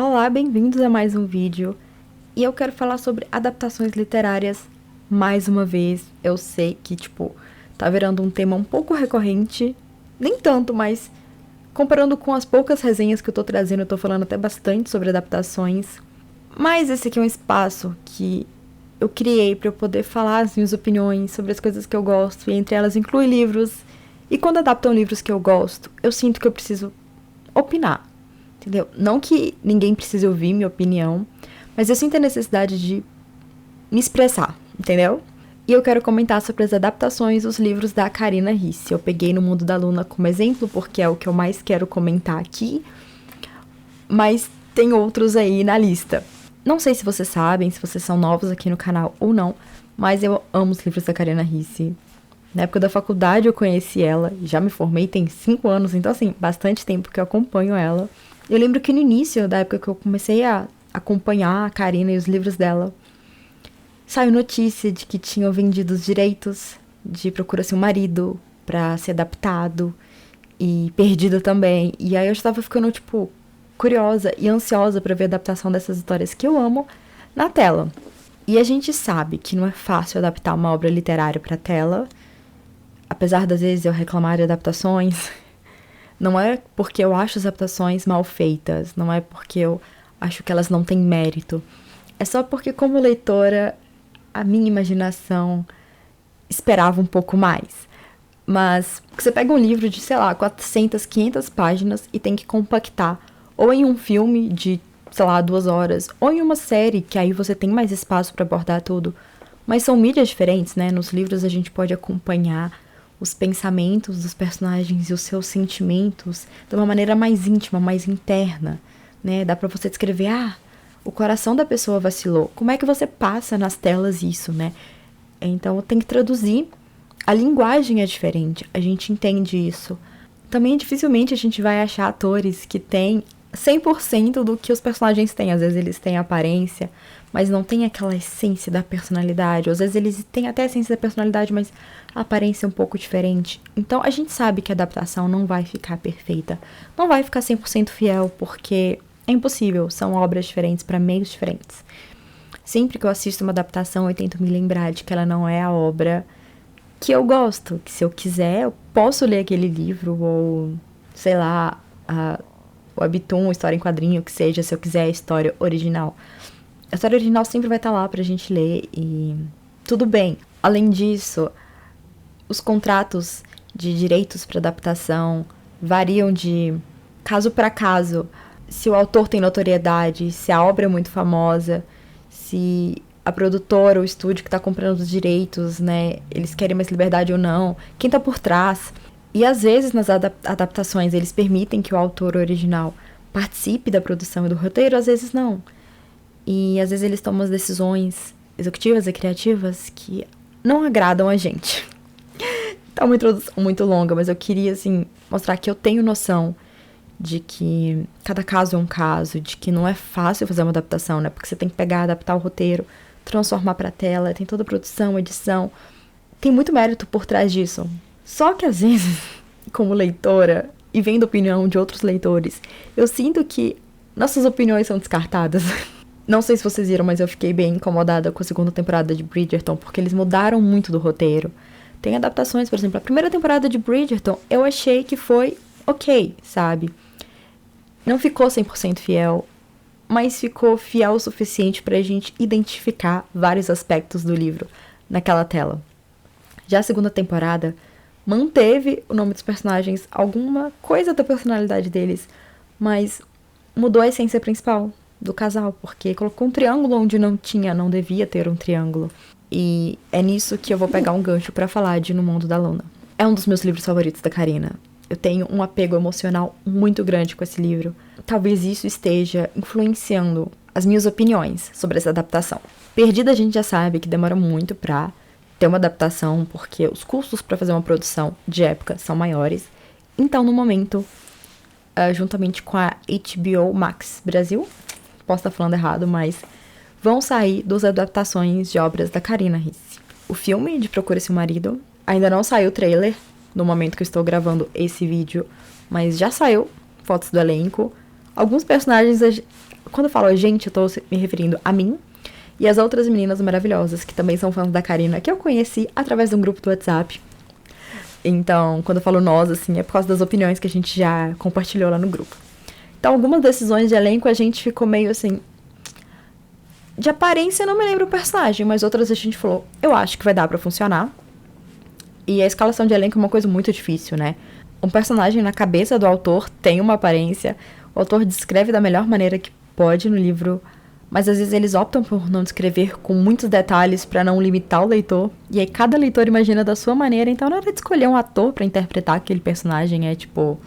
Olá, bem-vindos a mais um vídeo. E eu quero falar sobre adaptações literárias mais uma vez. Eu sei que, tá virando um tema um pouco recorrente. Nem tanto, mas comparando com as poucas resenhas que eu tô trazendo, eu tô falando até bastante sobre adaptações. Mas esse aqui é um espaço que eu criei pra eu poder falar as minhas opiniões sobre as coisas que eu gosto, e entre elas inclui livros. E quando adaptam livros que eu gosto, eu sinto que eu preciso opinar, entendeu? Não que ninguém precise ouvir minha opinião, mas eu sinto a necessidade de me expressar, entendeu? E eu quero comentar sobre as adaptações dos livros da Karina Ricci. Eu peguei No Mundo da Luna como exemplo, porque é o que eu mais quero comentar aqui, mas tem outros aí na lista. Não sei se vocês sabem, se vocês são novos aqui no canal ou não, mas eu amo os livros da Karina Ricci. Na época da faculdade eu conheci ela, já me formei tem 5 anos, então assim, bastante tempo que eu acompanho ela. Eu lembro que no início da época que eu comecei a acompanhar a Karina e os livros dela, saiu notícia de que tinham vendido os direitos de Procura-se um Marido pra ser adaptado, e Perdida também. E aí eu já tava ficando, curiosa e ansiosa pra ver a adaptação dessas histórias que eu amo na tela. E a gente sabe que não é fácil adaptar uma obra literária pra tela, apesar das vezes eu reclamar de adaptações. Não é porque eu acho as adaptações mal feitas, não é porque eu acho que elas não têm mérito. É só porque, como leitora, a minha imaginação esperava um pouco mais. Mas você pega um livro de, 400, 500 páginas e tem que compactar ou em um filme de, 2 horas, ou em uma série, que aí você tem mais espaço para abordar tudo. Mas são mídias diferentes, né? Nos livros a gente pode acompanhar os pensamentos dos personagens e os seus sentimentos de uma maneira mais íntima, mais interna, né? Dá pra você descrever, o coração da pessoa vacilou. Como é que você passa nas telas isso, né? Então tem que traduzir. A linguagem é diferente, a gente entende isso. Também dificilmente a gente vai achar atores que têm 100% do que os personagens têm. Às vezes eles têm aparência, mas não tem aquela essência da personalidade. Às vezes eles têm até a essência da personalidade, mas a aparência é um pouco diferente. Então a gente sabe que a adaptação não vai ficar perfeita. Não vai ficar 100% fiel, porque é impossível. São obras diferentes para meios diferentes. Sempre que eu assisto uma adaptação, eu tento me lembrar de que ela não é a obra que eu gosto. Que se eu quiser, eu posso ler aquele livro, ou, o Webtoon, história em quadrinho, que seja, se eu quiser a história original. A história original sempre vai estar lá pra gente ler e tudo bem. Além disso, os contratos de direitos para adaptação variam de caso para caso. Se o autor tem notoriedade, se a obra é muito famosa, se a produtora ou o estúdio que está comprando os direitos, né, eles querem mais liberdade ou não, quem está por trás. E às vezes nas adaptações eles permitem que o autor original participe da produção e do roteiro, às vezes não. E às vezes eles tomam as decisões executivas e criativas que não agradam a gente. Tá uma introdução muito longa, mas eu queria, mostrar que eu tenho noção de que cada caso é um caso, de que não é fácil fazer uma adaptação, né? Porque você tem que pegar, adaptar o roteiro, transformar pra tela, tem toda a produção, edição. Tem muito mérito por trás disso. Só que às vezes, como leitora, e vendo a opinião de outros leitores, eu sinto que nossas opiniões são descartadas. Não sei se vocês viram, mas eu fiquei bem incomodada com a segunda temporada de Bridgerton, porque eles mudaram muito do roteiro. Tem adaptações, por exemplo, a primeira temporada de Bridgerton, eu achei que foi ok, sabe? Não ficou 100% fiel, mas ficou fiel o suficiente pra gente identificar vários aspectos do livro naquela tela. Já a segunda temporada manteve o nome dos personagens, alguma coisa da personalidade deles, mas mudou a essência principal do casal, porque colocou um triângulo onde não devia ter um triângulo. E é nisso que eu vou pegar um gancho pra falar de No Mundo da Luna. É um dos meus livros favoritos da Karina. Eu tenho um apego emocional muito grande com esse livro. Talvez isso esteja influenciando as minhas opiniões sobre essa adaptação. Perdida, a gente já sabe que demora muito pra ter uma adaptação, porque os custos para fazer uma produção de época são maiores. Então, no momento, juntamente com a HBO Max Brasil, posso estar falando errado, mas vão sair 2 adaptações de obras da Karina Ricci. O filme de Procura-se um Marido, ainda não saiu o trailer, no momento que eu estou gravando esse vídeo, mas já saiu fotos do elenco. Alguns personagens Quando eu falo a gente, eu tô me referindo a mim e as outras meninas maravilhosas, que também são fãs da Karina, que eu conheci através de um grupo do WhatsApp. Então, quando eu falo nós, assim, é por causa das opiniões que a gente já compartilhou lá no grupo. Então, algumas decisões de elenco a gente ficou meio assim... De aparência, eu não me lembro o personagem, mas outras a gente falou, eu acho que vai dar pra funcionar. E a escalação de elenco é uma coisa muito difícil, né? Um personagem na cabeça do autor tem uma aparência, o autor descreve da melhor maneira que pode no livro, mas às vezes eles optam por não descrever com muitos detalhes pra não limitar o leitor, e aí cada leitor imagina da sua maneira, então na hora de escolher um ator pra interpretar aquele personagem é tipo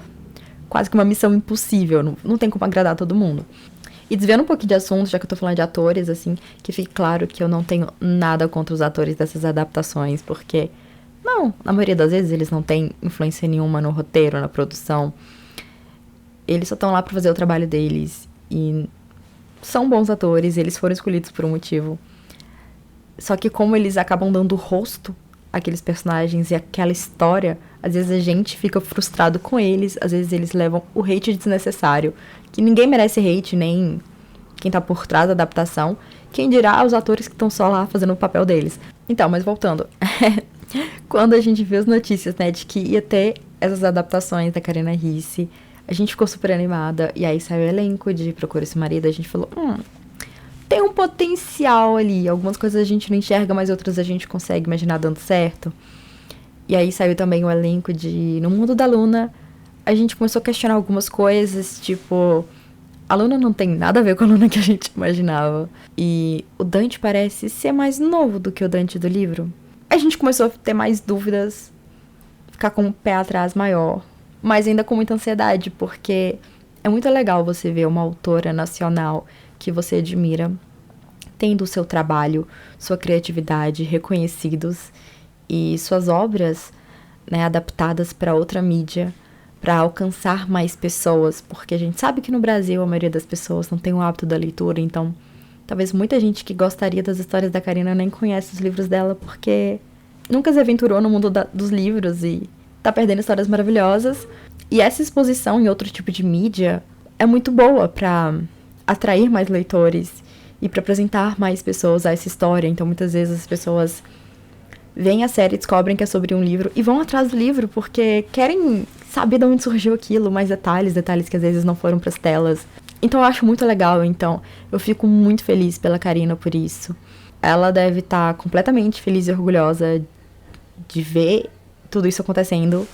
quase que uma missão impossível, não tem como agradar todo mundo. E desviando um pouquinho de assunto, já que eu tô falando de atores, assim, que fique claro que eu não tenho nada contra os atores dessas adaptações, porque, não, na maioria das vezes eles não têm influência nenhuma no roteiro, na produção. Eles só estão lá pra fazer o trabalho deles, e são bons atores, eles foram escolhidos por um motivo. Só que como eles acabam dando rosto àqueles personagens e àquela história, às vezes a gente fica frustrado com eles, às vezes eles levam o hate desnecessário, que ninguém merece hate, nem quem tá por trás da adaptação, quem dirá os atores que estão só lá fazendo o papel deles. Então, mas voltando, quando a gente viu as notícias, né, de que ia ter essas adaptações da Karina Ricci, a gente ficou super animada, e aí saiu o elenco de Procura Esse Marido, a gente falou, tem um potencial ali, algumas coisas a gente não enxerga, mas outras a gente consegue imaginar dando certo. E aí saiu também o elenco de No Mundo da Luna. A gente começou a questionar algumas coisas, tipo... A Luna não tem nada a ver com a Luna que a gente imaginava. E o Dante parece ser mais novo do que o Dante do livro. A gente começou a ter mais dúvidas, ficar com o pé atrás maior. Mas ainda com muita ansiedade, porque é muito legal você ver uma autora nacional que você admira, tendo o seu trabalho, sua criatividade reconhecidos e suas obras, né, adaptadas para outra mídia, para alcançar mais pessoas, porque a gente sabe que no Brasil a maioria das pessoas não tem o hábito da leitura, então talvez muita gente que gostaria das histórias da Karina nem conhece os livros dela, porque nunca se aventurou no mundo dos livros e tá perdendo histórias maravilhosas. E essa exposição em outro tipo de mídia é muito boa para atrair mais leitores e para apresentar mais pessoas a essa história. Então muitas vezes as pessoas veem a série, descobrem que é sobre um livro e vão atrás do livro porque querem saber de onde surgiu aquilo, mais detalhes que às vezes não foram pras telas. Então eu acho muito legal, então eu fico muito feliz pela Karina por isso. Ela deve estar completamente feliz e orgulhosa de ver tudo isso acontecendo.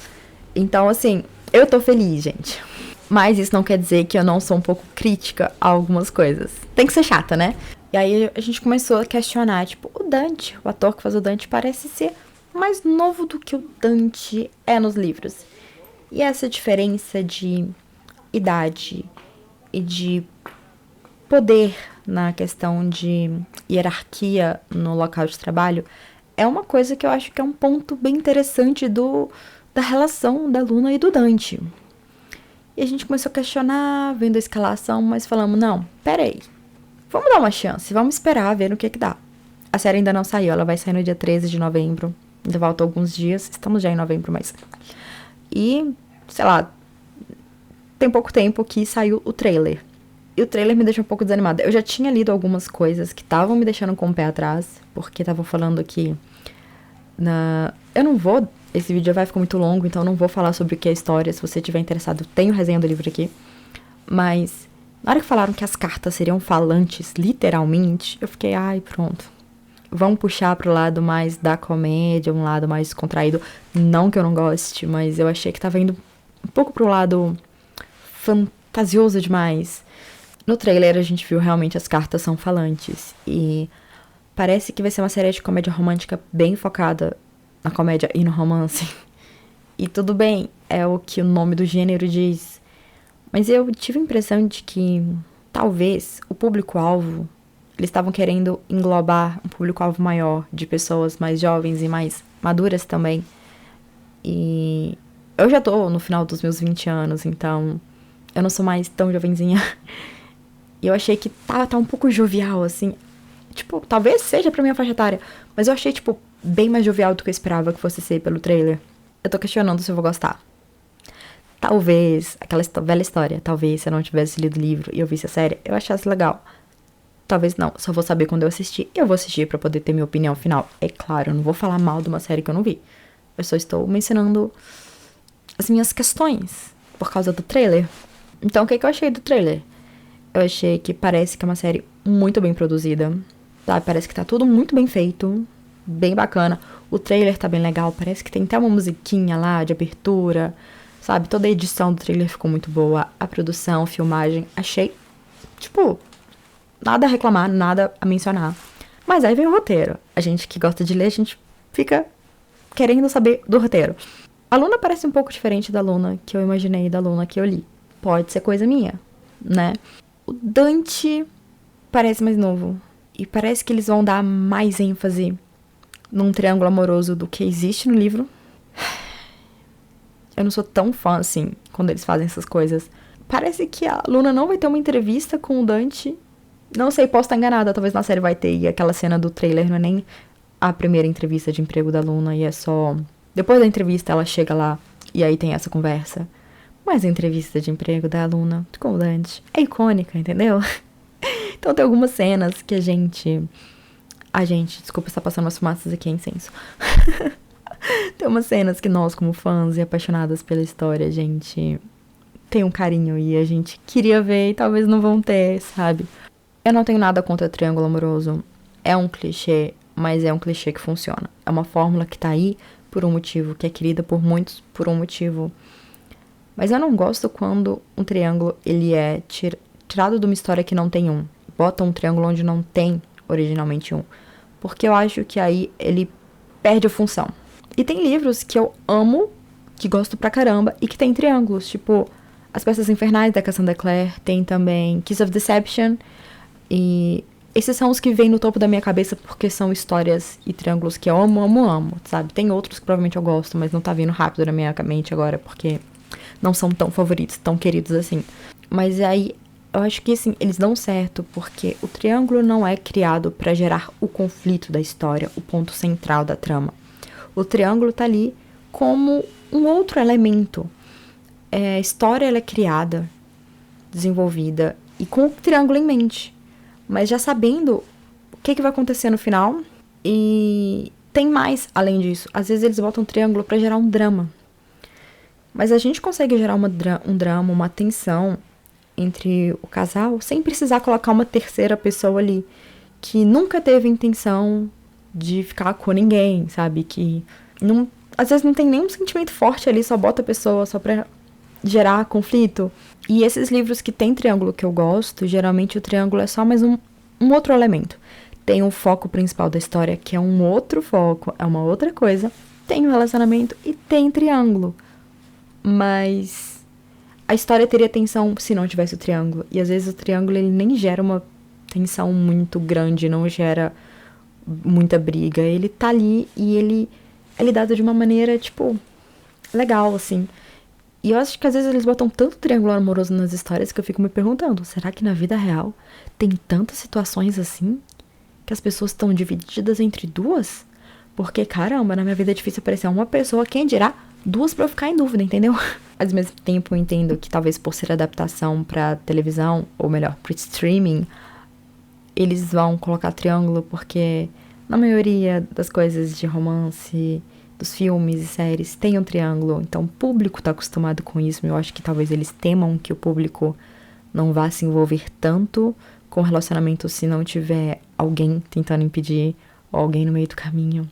Então, assim, eu tô feliz, gente. Mas isso não quer dizer que eu não sou um pouco crítica a algumas coisas. Tem que ser chata, né? E aí a gente começou a questionar, tipo, o Dante, o ator que faz o Dante, parece ser mais novo do que o Dante é nos livros. E essa diferença de idade e de poder na questão de hierarquia no local de trabalho é uma coisa que eu acho que é um ponto bem interessante da relação da Luna e do Dante. E a gente começou a questionar, vendo a escalação, mas falamos, não, peraí. Vamos dar uma chance, vamos esperar, ver no que dá. A série ainda não saiu, ela vai sair no dia 13 de novembro. Ainda faltam alguns dias, estamos já em novembro, mas... E, sei lá, tem pouco tempo que saiu o trailer. E o trailer me deixou um pouco desanimada. Eu já tinha lido algumas coisas que estavam me deixando com o pé atrás, porque estavam falando que... Eu não vou... Esse vídeo vai ficar muito longo, então eu não vou falar sobre o que é a história. Se você estiver interessado, tenho resenha do livro aqui. Mas... Na hora que falaram que as cartas seriam falantes, literalmente, eu fiquei, ai, pronto. Vamos puxar pro lado mais da comédia, um lado mais contraído. Não que eu não goste, mas eu achei que tava indo um pouco pro lado fantasioso demais. No trailer a gente viu realmente as cartas são falantes. E parece que vai ser uma série de comédia romântica bem focada na comédia e no romance. E tudo bem, é o que o nome do gênero diz. Mas eu tive a impressão de que, talvez, o público-alvo, eles estavam querendo englobar um público-alvo maior, de pessoas mais jovens e mais maduras também. E eu já tô no final dos meus 20 anos, então eu não sou mais tão jovenzinha. E eu achei que tá um pouco jovial, assim. Tipo, talvez seja pra minha faixa etária, mas eu achei, tipo, bem mais jovial do que eu esperava que fosse ser pelo trailer. Eu tô questionando se eu vou gostar. Talvez, aquela velha história, talvez se eu não tivesse lido o livro e eu visse a série, eu achasse legal. Talvez não, só vou saber quando eu assistir. E eu vou assistir pra poder ter minha opinião final. É claro, eu não vou falar mal de uma série que eu não vi. Eu só estou mencionando as minhas questões por causa do trailer. Então, o que eu achei do trailer? Eu achei que parece que é uma série muito bem produzida, tá? Parece que tá tudo muito bem feito, bem bacana. O trailer tá bem legal, parece que tem até uma musiquinha lá de abertura, sabe? Toda a edição do trailer ficou muito boa, a produção, filmagem, achei, tipo, nada a reclamar, nada a mencionar. Mas aí vem o roteiro. A gente que gosta de ler, a gente fica querendo saber do roteiro. A Luna parece um pouco diferente da Luna que eu imaginei, da Luna que eu li. Pode ser coisa minha, né? O Dante parece mais novo. E parece que eles vão dar mais ênfase num triângulo amoroso do que existe no livro. Eu não sou tão fã, assim, quando eles fazem essas coisas. Parece que a Luna não vai ter uma entrevista com o Dante. Não sei, posso estar enganada. Talvez na série vai ter. E aquela cena do trailer não é nem a primeira entrevista de emprego da Luna. E é só... Depois da entrevista, ela chega lá e aí tem essa conversa. Mas a entrevista de emprego da Luna com o Dante é icônica, entendeu? Então tem algumas cenas que a gente... desculpa estar passando umas fumaças aqui, é incenso. Tem umas cenas que nós, como fãs e apaixonadas pela história, a gente tem um carinho e a gente queria ver e talvez não vão ter, sabe? Eu não tenho nada contra triângulo amoroso. É um clichê, mas é um clichê que funciona. É uma fórmula que tá aí por um motivo, que é querida por muitos por um motivo. Mas eu não gosto quando um triângulo, ele é tirado de uma história que não tem um. Bota um triângulo onde não tem originalmente um. Porque eu acho que aí ele perde a função. E tem livros que eu amo, que gosto pra caramba, e que tem triângulos. Tipo, As Peças Infernais, da Cassandra Clare. Tem também Kiss of Deception. E esses são os que vêm no topo da minha cabeça porque são histórias e triângulos que eu amo, sabe? Tem outros que provavelmente eu gosto, mas não tá vindo rápido na minha mente agora, porque não são tão favoritos, tão queridos assim. Mas aí, eu acho que, assim, eles dão certo porque o triângulo não é criado pra gerar o conflito da história, o ponto central da trama. O triângulo tá ali como um outro elemento. A história, ela é criada, desenvolvida, e com o triângulo em mente. Mas já sabendo o que vai acontecer no final. E tem mais além disso. Às vezes eles botam um triângulo pra gerar um drama. Mas a gente consegue gerar um drama, uma tensão entre o casal sem precisar colocar uma terceira pessoa ali que nunca teve intenção de ficar com ninguém, sabe? Que não, às vezes não tem nenhum sentimento forte ali, só bota a pessoa só pra gerar conflito. E esses livros que tem triângulo que eu gosto, geralmente o triângulo é só mais um outro elemento. Tem o foco principal da história, que é um outro foco, é uma outra coisa. Tem o relacionamento e tem triângulo. Mas a história teria tensão se não tivesse o triângulo. E às vezes o triângulo ele nem gera uma tensão muito grande, não gera muita briga. Ele tá ali e ele é lidado de uma maneira, tipo, legal, assim. E eu acho que às vezes eles botam tanto triângulo amoroso nas histórias que eu fico me perguntando, será que na vida real tem tantas situações assim que as pessoas estão divididas entre duas? Porque, caramba, na minha vida é difícil aparecer uma pessoa, quem dirá duas pra eu ficar em dúvida, entendeu? Ao mesmo tempo eu entendo que talvez por ser adaptação pra televisão, ou melhor, pro streaming, eles vão colocar triângulo porque na maioria das coisas de romance, dos filmes e séries, tem um triângulo. Então o público tá acostumado com isso. Eu acho que talvez eles temam que o público não vá se envolver tanto com o relacionamento se não tiver alguém tentando impedir ou alguém no meio do caminho.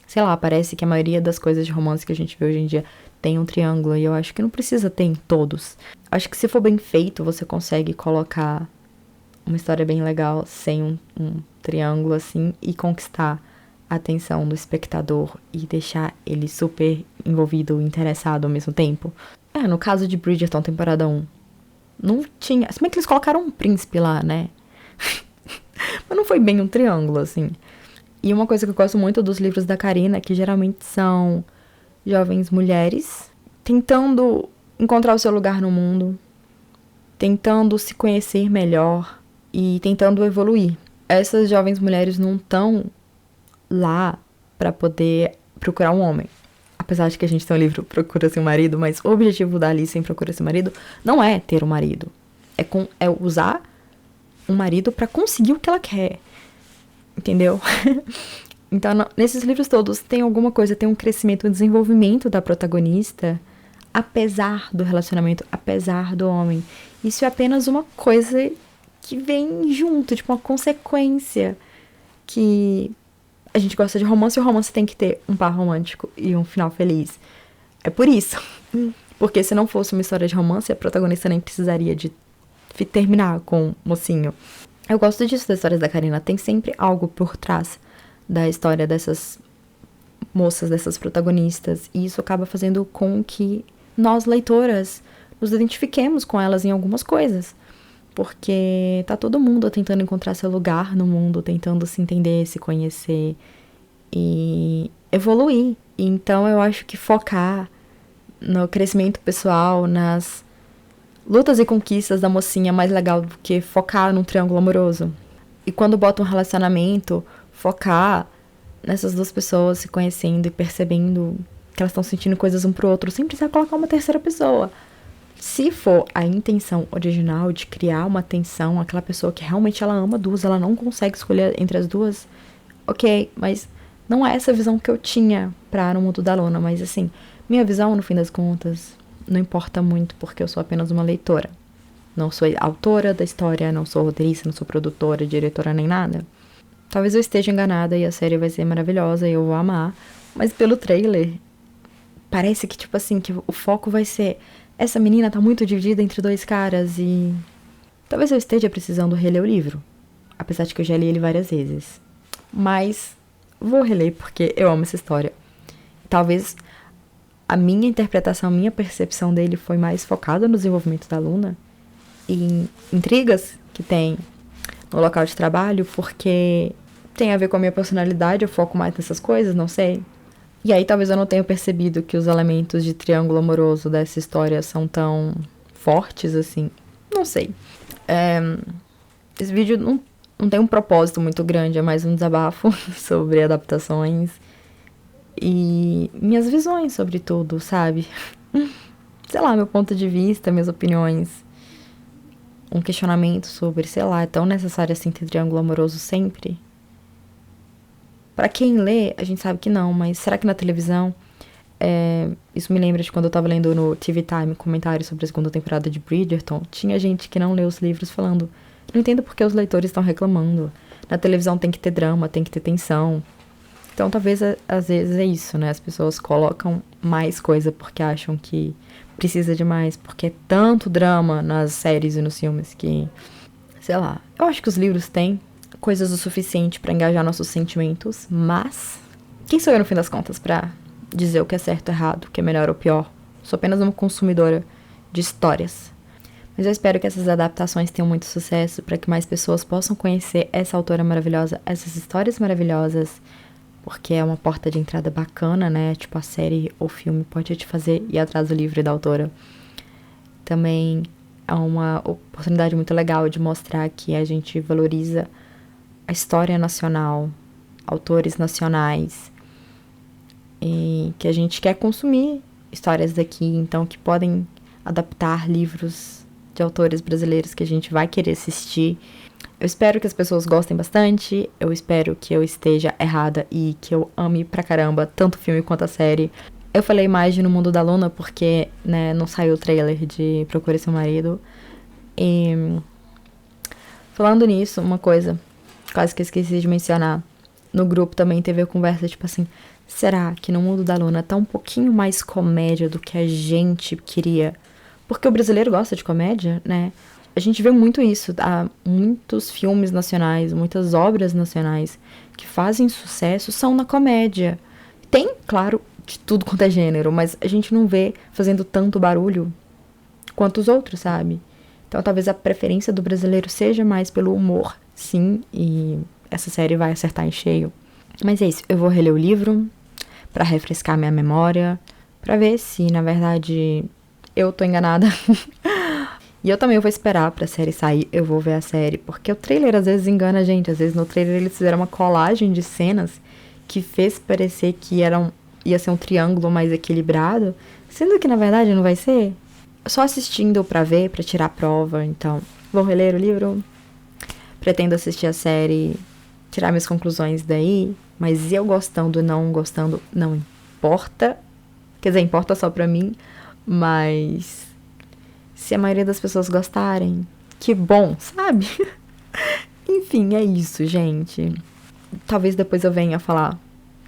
Sei lá, parece que a maioria das coisas de romance que a gente vê hoje em dia tem um triângulo. E eu acho que não precisa ter em todos. Acho que se for bem feito, você consegue colocar uma história bem legal sem um triângulo assim e conquistar a atenção do espectador e deixar ele super envolvido, interessado ao mesmo tempo. No caso de Bridgerton, temporada 1, não tinha... Se bem que eles colocaram um príncipe lá, né? Mas não foi bem um triângulo, assim. E uma coisa que eu gosto muito dos livros da Karina, que geralmente são jovens mulheres tentando encontrar o seu lugar no mundo, tentando se conhecer melhor e tentando evoluir. Essas jovens mulheres não estão lá pra poder procurar um homem. apesar de que a gente tem o livro Procura-se um Marido, mas o objetivo da Alice em Procura-se um Marido não é ter um marido. É usar um marido pra conseguir o que ela quer. Entendeu? Então, nesses livros todos tem alguma coisa, tem um crescimento, um desenvolvimento da protagonista, apesar do relacionamento, apesar do homem. Isso é apenas uma coisa que vem junto, tipo uma consequência. Que a gente gosta de romance e o romance tem que ter um par romântico e um final feliz. É por isso. Porque se não fosse uma história de romance, a protagonista nem precisaria de terminar com o mocinho. Eu gosto disso das histórias da Karina. Tem sempre algo por trás da história dessas moças, dessas protagonistas. E isso acaba fazendo com que nós, leitoras, nos identifiquemos com elas em algumas coisas. Porque tá todo mundo tentando encontrar seu lugar no mundo, tentando se entender, se conhecer e evoluir. Então eu acho que focar no crescimento pessoal, nas lutas e conquistas da mocinha é mais legal do que focar num triângulo amoroso. E quando bota um relacionamento, focar nessas duas pessoas se conhecendo e percebendo que elas estão sentindo coisas um pro outro, sem precisar colocar uma terceira pessoa. Se for a intenção original de criar uma tensão, aquela pessoa que realmente ela ama duas, ela não consegue escolher entre as duas, ok, mas não é essa a visão que eu tinha pra No Mundo da Luna, mas assim, minha visão, no fim das contas, não importa muito, porque eu sou apenas uma leitora. Não sou autora da história, não sou roteirista, não sou produtora, diretora, nem nada. Talvez eu esteja enganada e a série vai ser maravilhosa e eu vou amar, mas pelo trailer, parece que, tipo assim, que o foco vai ser... Essa menina tá muito dividida entre dois caras e... Talvez eu esteja precisando reler o livro. Apesar de que eu já li ele várias vezes. Mas vou reler porque eu amo essa história. Talvez a minha interpretação, a minha percepção dele foi mais focada no desenvolvimento da Luna. E em intrigas que tem no local de trabalho. Porque tem a ver com a minha personalidade, eu foco mais nessas coisas, não sei. E aí talvez eu não tenha percebido que os elementos de triângulo amoroso dessa história são tão fortes assim. Não sei. Esse vídeo não tem um propósito muito grande, é mais um desabafo sobre adaptações e minhas visões sobre tudo, sabe? Sei lá, meu ponto de vista, minhas opiniões. Um questionamento sobre, sei lá, é tão necessário assim ter triângulo amoroso sempre? Pra quem lê, a gente sabe que não, mas será que na televisão... isso me lembra de quando eu tava lendo no TV Time comentários sobre a segunda temporada de Bridgerton. Tinha gente que não leu os livros falando, não entendo por que os leitores estão reclamando. Na televisão tem que ter drama, tem que ter tensão. Então talvez às vezes é isso, né? As pessoas colocam mais coisa porque acham que precisa de mais, porque é tanto drama nas séries e nos filmes que... Sei lá, eu acho que os livros têm coisas o suficiente pra engajar nossos sentimentos, mas quem sou eu no fim das contas pra dizer o que é certo ou errado, o que é melhor ou pior? Sou apenas uma consumidora de histórias. Mas eu espero que essas adaptações tenham muito sucesso pra que mais pessoas possam conhecer essa autora maravilhosa, essas histórias maravilhosas, porque é uma porta de entrada bacana, né? Tipo, a série ou filme pode te fazer ir atrás do livro da autora. Também é uma oportunidade muito legal de mostrar que a gente valoriza a história nacional, autores nacionais, e que a gente quer consumir histórias daqui, então que podem adaptar livros de autores brasileiros que a gente vai querer assistir. Eu espero que as pessoas gostem bastante, eu espero que eu esteja errada e que eu ame pra caramba tanto o filme quanto a série. Eu falei mais de No Mundo da Luna porque, né, não saiu o trailer de Procure Seu Marido. E falando nisso, uma coisa quase que esqueci de mencionar. No grupo também teve a conversa, tipo assim, será que No Mundo da Luna tá um pouquinho mais comédia do que a gente queria? Porque o brasileiro gosta de comédia, né? A gente vê muito isso. Há muitos filmes nacionais, muitas obras nacionais que fazem sucesso são na comédia. Tem, claro, de tudo quanto é gênero, mas a gente não vê fazendo tanto barulho quanto os outros, sabe? Então talvez a preferência do brasileiro seja mais pelo humor, sim, e essa série vai acertar em cheio. Mas é isso, eu vou reler o livro pra refrescar minha memória, pra ver se, na verdade, eu tô enganada. E eu também vou esperar pra série sair, eu vou ver a série, porque o trailer às vezes engana a gente, às vezes no trailer eles fizeram uma colagem de cenas que fez parecer que eram ia ser um triângulo mais equilibrado, sendo que na verdade não vai ser. Só assistindo pra ver, pra tirar a prova, então vou reler o livro, pretendo assistir a série, tirar minhas conclusões daí, mas eu gostando ou não gostando, não importa. Quer dizer, importa só pra mim, mas se a maioria das pessoas gostarem, que bom, sabe? Enfim, é isso, gente. Talvez depois eu venha falar o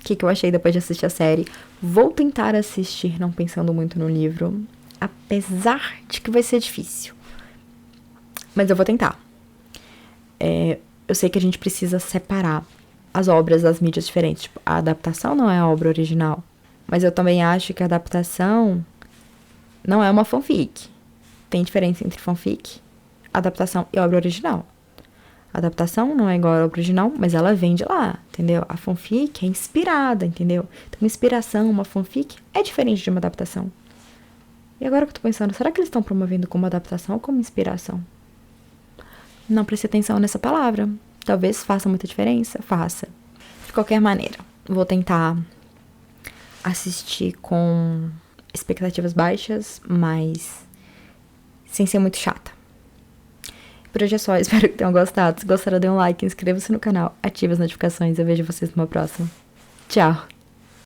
que eu achei depois de assistir a série. Vou tentar assistir não pensando muito no livro, apesar de que vai ser difícil. Mas eu vou tentar. Eu sei que a gente precisa separar as obras das mídias diferentes. Tipo, a adaptação não é a obra original. Mas eu também acho que a adaptação não é uma fanfic. Tem diferença entre fanfic, adaptação e obra original. A adaptação não é igual à obra original, mas ela vem de lá, entendeu? A fanfic é inspirada, entendeu? Então, uma inspiração, uma fanfic é diferente de uma adaptação. E agora que eu tô pensando, será que eles estão promovendo como adaptação ou como inspiração? Não prestei atenção nessa palavra. Talvez faça muita diferença. Faça. De qualquer maneira, vou tentar assistir com expectativas baixas, mas sem ser muito chata. Por hoje é só, espero que tenham gostado. Se gostaram, dê um like, inscreva-se no canal, ative as notificações. Eu vejo vocês numa próxima. Tchau!